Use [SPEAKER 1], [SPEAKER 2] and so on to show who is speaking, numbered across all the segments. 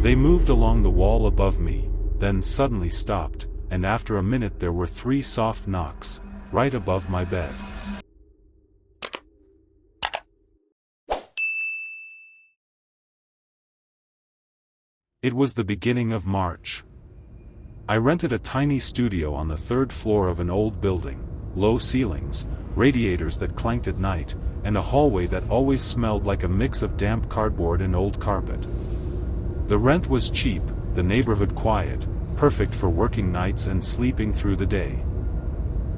[SPEAKER 1] They moved along the wall above me, then suddenly stopped, and after a minute there were 3 soft knocks, right above my bed. It was the beginning of March. I rented a tiny studio on the 3rd floor of an old building, low ceilings, radiators that clanked at night, and a hallway that always smelled like a mix of damp cardboard and old carpet. The rent was cheap, the neighborhood quiet, perfect for working nights and sleeping through the day.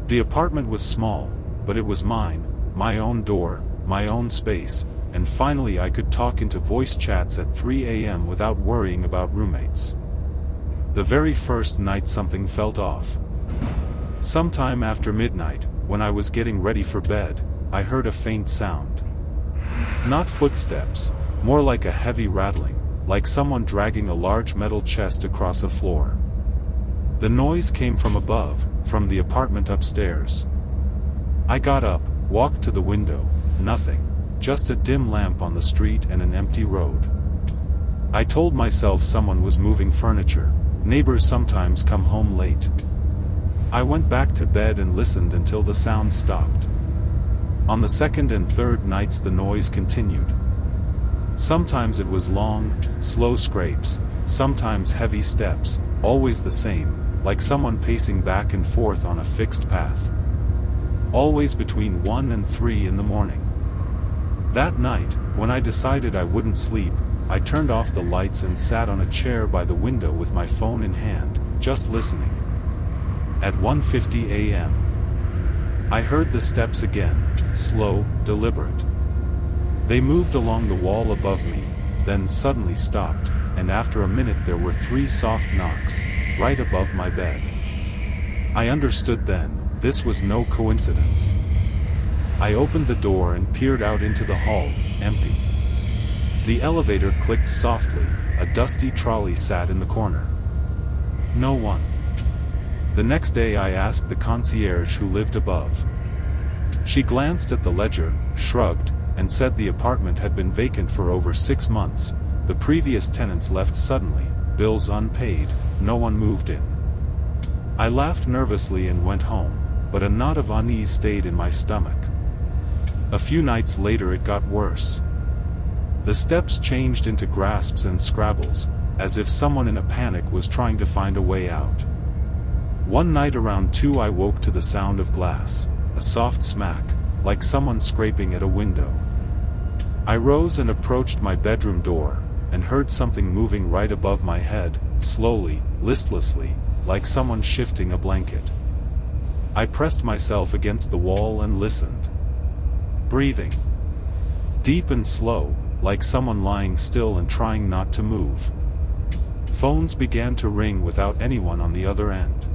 [SPEAKER 1] The apartment was small, but it was mine, my own door, my own space, and finally I could talk into voice chats at 3 a.m. without worrying about roommates. The very first night something felt off. Sometime after midnight, when I was getting ready for bed, I heard a faint sound. Not footsteps, more like a heavy rattling, like someone dragging a large metal chest across a floor. The noise came from above, from the apartment upstairs. I got up, walked to the window, nothing, just a dim lamp on the street and an empty road. I told myself someone was moving furniture, neighbors sometimes come home late. I went back to bed and listened until the sound stopped. On the 2nd and 3rd nights the noise continued. Sometimes it was long, slow scrapes, sometimes heavy steps, always the same, like someone pacing back and forth on a fixed path. Always between 1 and 3 in the morning. That night, when I decided I wouldn't sleep, I turned off the lights and sat on a chair by the window with my phone in hand, just listening. At 1:50 a.m. I heard the steps again, slow, deliberate. They moved along the wall above me, then suddenly stopped, and after a minute there were 3 soft knocks, right above my bed. I understood then, this was no coincidence. I opened the door and peered out into the hall, empty. The elevator clicked softly, a dusty trolley sat in the corner. No one. The next day I asked the concierge who lived above. She glanced at the ledger, shrugged, and said the apartment had been vacant for over 6 months, the previous tenants left suddenly, bills unpaid, no one moved in. I laughed nervously and went home, but a knot of unease stayed in my stomach. A few nights later it got worse. The steps changed into grasps and scrabbles, as if someone in a panic was trying to find a way out. One night around 2 I woke to the sound of glass, a soft smack, like someone scraping at a window. I rose and approached my bedroom door, and heard something moving right above my head, slowly, listlessly, like someone shifting a blanket. I pressed myself against the wall and listened. Breathing. Deep and slow, like someone lying still and trying not to move. Phones began to ring without anyone on the other end.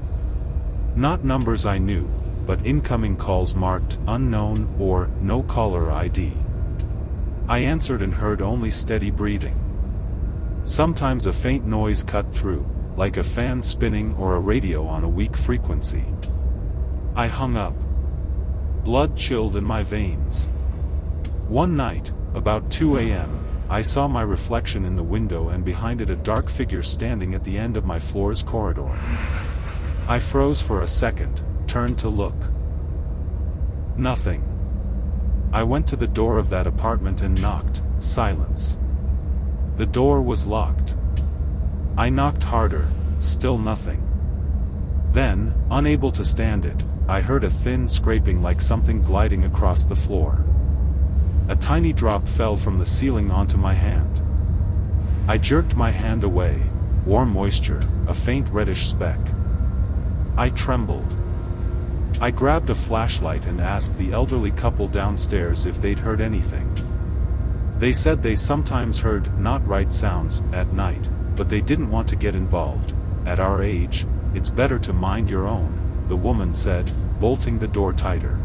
[SPEAKER 1] Not numbers I knew, but incoming calls marked unknown or no caller ID. I answered and heard only steady breathing. Sometimes a faint noise cut through, like a fan spinning or a radio on a weak frequency. I hung up. Blood chilled in my veins. One night, about 2 a.m., I saw my reflection in the window and behind it a dark figure standing at the end of my floor's corridor. I froze for a second, turned to look. Nothing. I went to the door of that apartment and knocked. Silence. The door was locked. I knocked harder, still nothing. Then, unable to stand it, I heard a thin scraping like something gliding across the floor. A tiny drop fell from the ceiling onto my hand. I jerked my hand away, warm moisture, a faint reddish speck. I trembled. I grabbed a flashlight and asked the elderly couple downstairs if they'd heard anything. They said they sometimes heard not right sounds at night, but they didn't want to get involved. At our age, it's better to mind your own, the woman said, bolting the door tighter.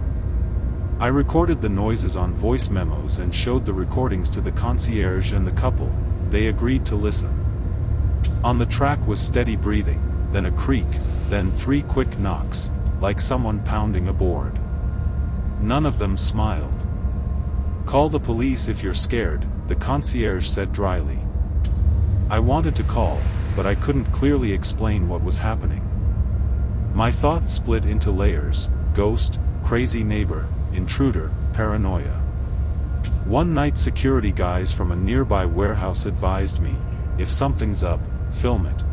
[SPEAKER 1] I recorded the noises on voice memos and showed the recordings to the concierge and the couple. They agreed to listen. On the track was steady breathing, then a creak, then 3 quick knocks, like someone pounding a board. None of them smiled. "Call the police if you're scared," the concierge said dryly. I wanted to call, but I couldn't clearly explain what was happening. My thoughts split into layers: ghost, crazy neighbor, intruder, paranoia. One night security guys from a nearby warehouse advised me, if something's up, film it.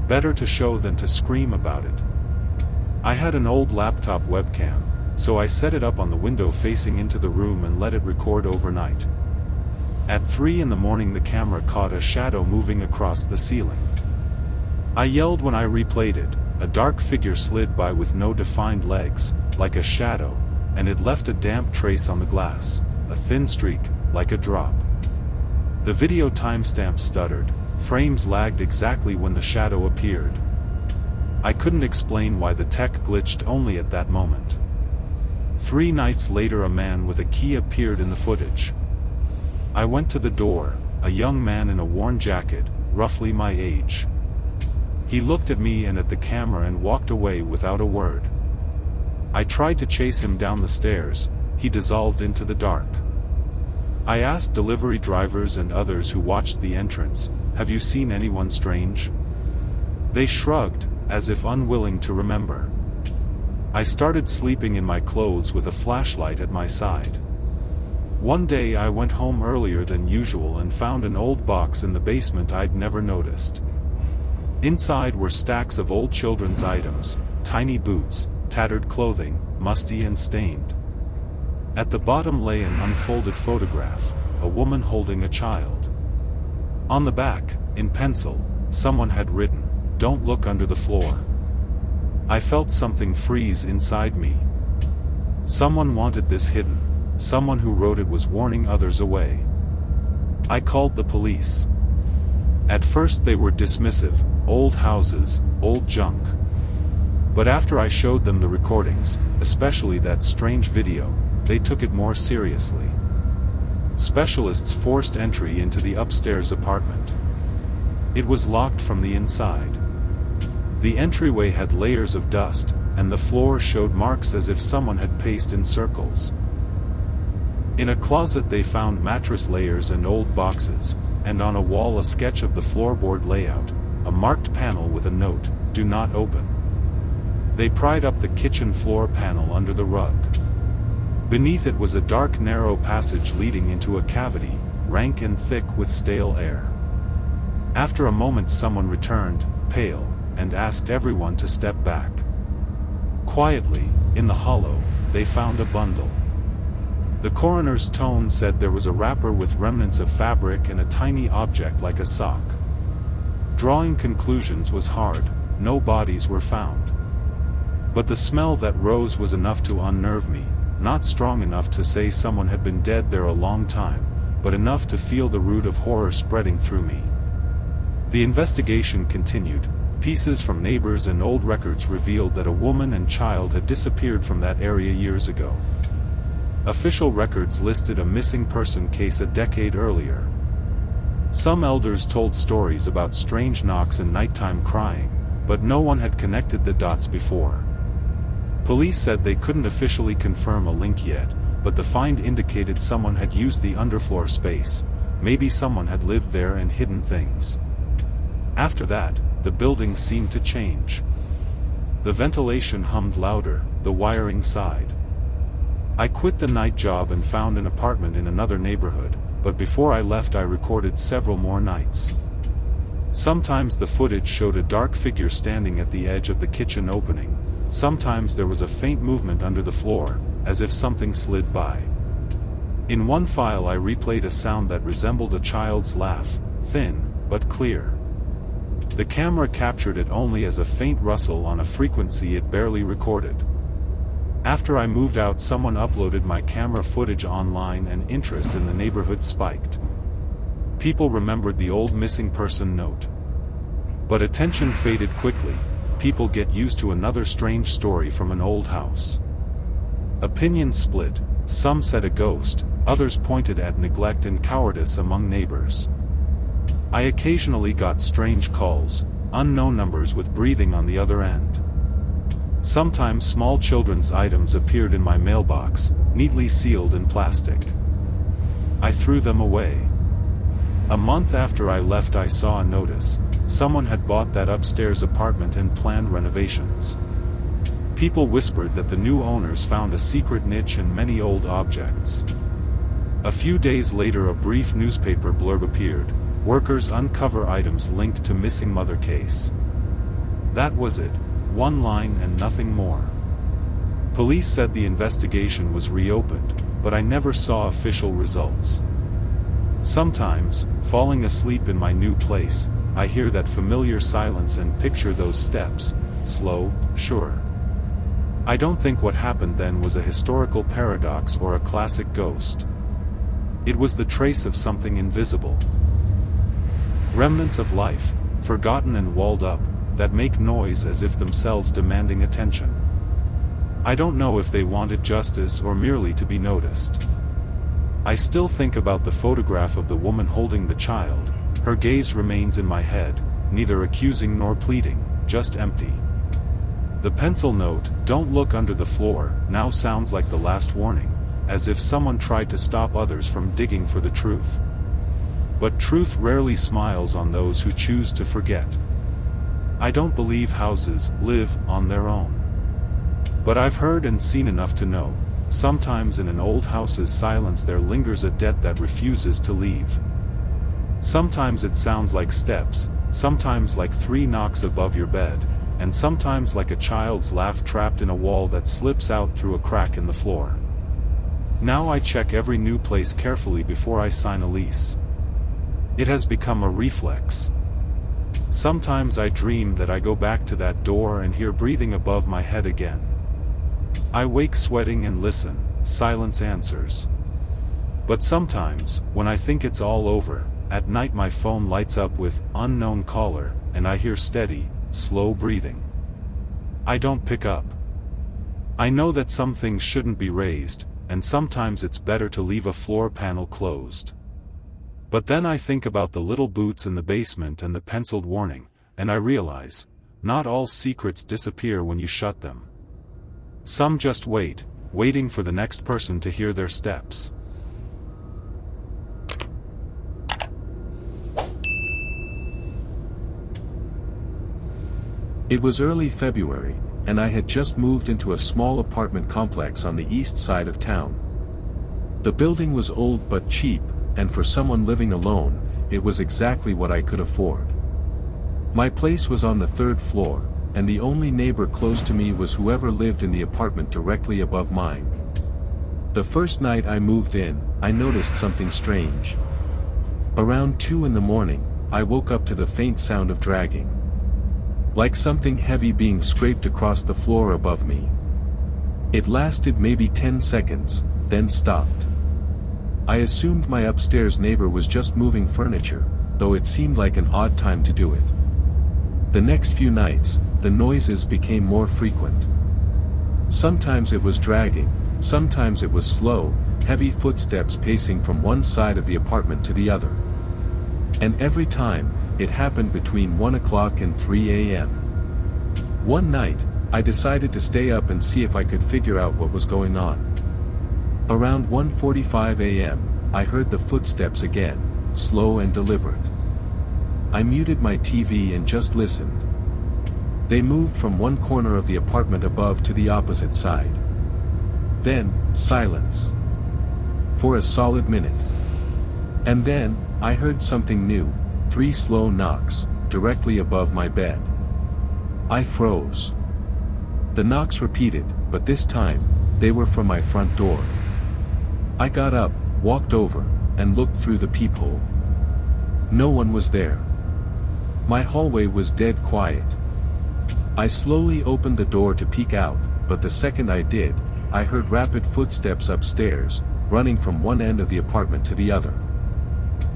[SPEAKER 1] Better to show than to scream about it. I had an old laptop webcam, so I set it up on the window facing into the room and let it record overnight. At 3 in the morning the camera caught a shadow moving across the ceiling. I yelled when I replayed it. A dark figure slid by with no defined legs, like a shadow, and it left a damp trace on the glass, a thin streak, like a drop. The video timestamp stuttered, frames lagged exactly when the shadow appeared. I couldn't explain why the tech glitched only at that moment. 3 nights later a man with a key appeared in the footage. I went to the door, a young man in a worn jacket, roughly my age. He looked at me and at the camera and walked away without a word. I tried to chase him down the stairs. He dissolved into the dark. I asked delivery drivers and others who watched the entrance, "Have you seen anyone strange?" They shrugged, as if unwilling to remember. I started sleeping in my clothes with a flashlight at my side. One day I went home earlier than usual and found an old box in the basement I'd never noticed. Inside were stacks of old children's items, tiny boots, tattered clothing, musty and stained. At the bottom lay an unfolded photograph, a woman holding a child. On the back, in pencil, someone had written, "Don't look under the floor." I felt something freeze inside me. Someone wanted this hidden. Someone who wrote it was warning others away. I called the police. At first they were dismissive, old houses, old junk. But after I showed them the recordings, especially that strange video, they took it more seriously. Specialists forced entry into the upstairs apartment. It was locked from the inside. The entryway had layers of dust, and the floor showed marks as if someone had paced in circles. In a closet they found mattress layers and old boxes, and on a wall a sketch of the floorboard layout, a marked panel with a note, "Do not open." They pried up the kitchen floor panel under the rug. Beneath it was a dark narrow passage leading into a cavity, rank and thick with stale air. After a moment someone returned, pale, and asked everyone to step back. Quietly, in the hollow, they found a bundle. The coroner's tone said there was a wrapper with remnants of fabric and a tiny object like a sock. Drawing conclusions was hard. No bodies were found. But the smell that rose was enough to unnerve me, not strong enough to say someone had been dead there a long time, but enough to feel the root of horror spreading through me. The investigation continued. Pieces from neighbors and old records revealed that a woman and child had disappeared from that area years ago. Official records listed a missing person case a decade earlier. Some elders told stories about strange knocks and nighttime crying, but no one had connected the dots before. Police said they couldn't officially confirm a link yet, but the find indicated someone had used the underfloor space. Maybe someone had lived there and hidden things. After that, the building seemed to change. The ventilation hummed louder, the wiring sighed. I quit the night job and found an apartment in another neighborhood, but before I left I recorded several more nights. Sometimes the footage showed a dark figure standing at the edge of the kitchen opening. Sometimes there was a faint movement under the floor, as if something slid by. In one file I replayed a sound that resembled a child's laugh, thin, but clear. The camera captured it only as a faint rustle on a frequency it barely recorded. After I moved out someone uploaded my camera footage online and interest in the neighborhood spiked. People remembered the old missing person note. But attention faded quickly. People get used to another strange story from an old house. Opinions split. Some said a ghost, others pointed at neglect and cowardice among neighbors. I occasionally got strange calls, unknown numbers with breathing on the other end. Sometimes small children's items appeared in my mailbox, neatly sealed in plastic. I threw them away. A month after I left I saw a notice. Someone had bought that upstairs apartment and planned renovations. People whispered that the new owners found a secret niche and many old objects. A few days later a brief newspaper blurb appeared. Workers uncover items linked to missing mother case. That was it. One line and nothing more. Police said the investigation was reopened, but I never saw official results. Sometimes, falling asleep in my new place, I hear that familiar silence and picture those steps, slow, sure. I don't think what happened then was a historical paradox or a classic ghost. It was the trace of something invisible. Remnants of life, forgotten and walled up, that make noise as if themselves demanding attention. I don't know if they wanted justice or merely to be noticed. I still think about the photograph of the woman holding the child. Her gaze remains in my head, neither accusing nor pleading, just empty. The pencil note, "Don't look under the floor," now sounds like the last warning, as if someone tried to stop others from digging for the truth. But truth rarely smiles on those who choose to forget. I don't believe houses live on their own. But I've heard and seen enough to know, sometimes in an old house's silence there lingers a debt that refuses to leave. Sometimes it sounds like steps, sometimes like 3 knocks above your bed, and sometimes like a child's laugh trapped in a wall that slips out through a crack in the floor. Now I check every new place carefully before I sign a lease. It has become a reflex. Sometimes I dream that I go back to that door and hear breathing above my head again. I wake sweating and listen, silence answers. But sometimes, when I think it's all over, at night my phone lights up with "unknown caller," and I hear steady, slow breathing. I don't pick up. I know that some things shouldn't be raised, and sometimes it's better to leave a floor panel closed. But then I think about the little boots in the basement and the penciled warning, and I realize, not all secrets disappear when you shut them. Some just wait, waiting for the next person to hear their steps.
[SPEAKER 2] It was early February, and I had just moved into a small apartment complex on the east side of town. The building was old but cheap, and for someone living alone, it was exactly what I could afford. My place was on the 3rd floor, and the only neighbor close to me was whoever lived in the apartment directly above mine. The first night I moved in, I noticed something strange. Around 2 in the morning, I woke up to the faint sound of dragging. Like something heavy being scraped across the floor above me. It lasted maybe 10 seconds, then stopped. I assumed my upstairs neighbor was just moving furniture, though it seemed like an odd time to do it. The next few nights, the noises became more frequent. Sometimes it was dragging, sometimes it was slow, heavy footsteps pacing from one side of the apartment to the other. And every time, it happened between 1 o'clock and 3 a.m. One night, I decided to stay up and see if I could figure out what was going on. Around 1:45 a.m., I heard the footsteps again, slow and deliberate. I muted my TV and just listened. They moved from one corner of the apartment above to the opposite side. Then, silence. For a solid minute. And then, I heard something new, 3 slow knocks, directly above my bed. I froze. The knocks repeated, but this time, they were from my front door. I got up, walked over, and looked through the peephole. No one was there. My hallway was dead quiet. I slowly opened the door to peek out, but the second I did, I heard rapid footsteps upstairs, running from one end of the apartment to the other.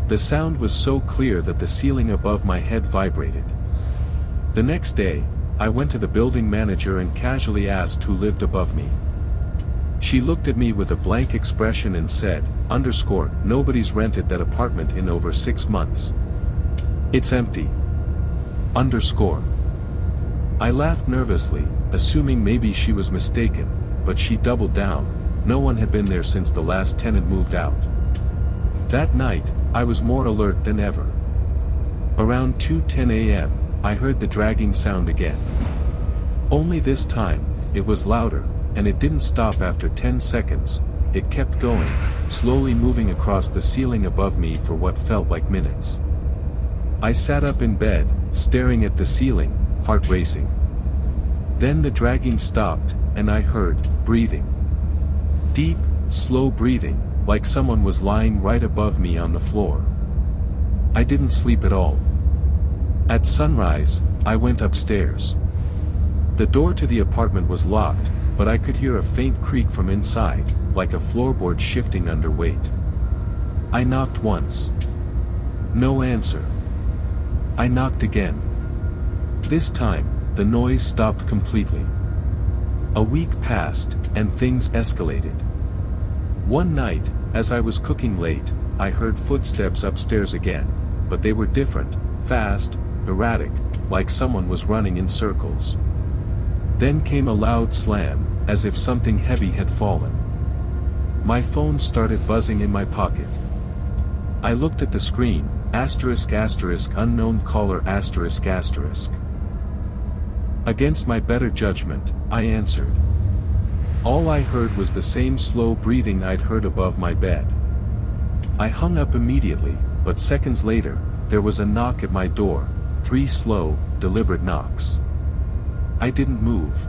[SPEAKER 2] The sound was so clear that the ceiling above my head vibrated. The next day, I went to the building manager and casually asked who lived above me. She looked at me with a blank expression and said, "Nobody's rented that apartment in over 6 months. It's empty. I laughed nervously, assuming maybe she was mistaken, but she doubled down. No one had been there since the last tenant moved out. That night, I was more alert than ever. Around 2:10 a.m., I heard the dragging sound again. Only this time, it was louder, and it didn't stop after 10 seconds, it kept going, slowly moving across the ceiling above me for what felt like minutes. I sat up in bed, staring at the ceiling, heart racing. Then the dragging stopped, and I heard breathing. Deep, slow breathing, like someone was lying right above me on the floor. I didn't sleep at all. At sunrise, I went upstairs. The door to the apartment was locked, but I could hear a faint creak from inside, like a floorboard shifting under weight. I knocked once. No answer. I knocked again. This time, the noise stopped completely. A week passed, and things escalated. One night, as I was cooking late, I heard footsteps upstairs again, but they were different, fast, erratic, like someone was running in circles. Then came a loud slam, as if something heavy had fallen. My phone started buzzing in my pocket. I looked at the screen, *** unknown caller ***. Against my better judgment, I answered. All I heard was the same slow breathing I'd heard above my bed. I hung up immediately, but seconds later, there was a knock at my door, 3 slow, deliberate knocks. I didn't move.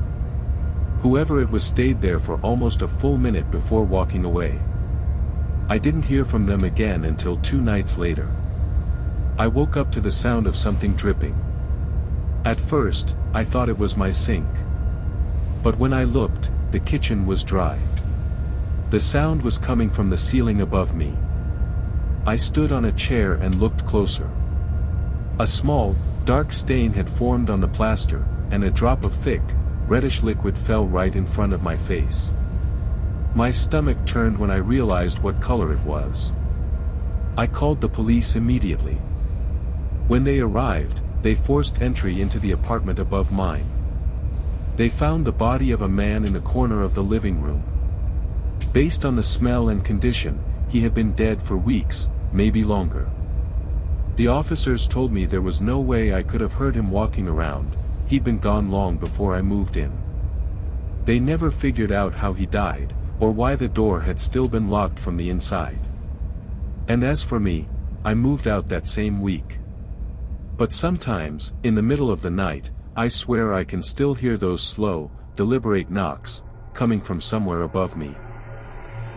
[SPEAKER 2] Whoever it was stayed there for almost a full minute before walking away. I didn't hear from them again until 2 nights later. I woke up to the sound of something dripping. At first, I thought it was my sink. But when I looked, the kitchen was dry. The sound was coming from the ceiling above me. I stood on a chair and looked closer. A small, dark stain had formed on the plaster, and a drop of thick, reddish liquid fell right in front of my face. My stomach turned when I realized what color it was. I called the police immediately. When they arrived, they forced entry into the apartment above mine. They found the body of a man in the corner of the living room. Based on the smell and condition, he had been dead for weeks, maybe longer. The officers told me there was no way I could have heard him walking around, he'd been gone long before I moved in. They never figured out how he died, or why the door had still been locked from the inside. And as for me, I moved out that same week. But sometimes, in the middle of the night, I swear I can still hear those slow, deliberate knocks, coming from somewhere above me.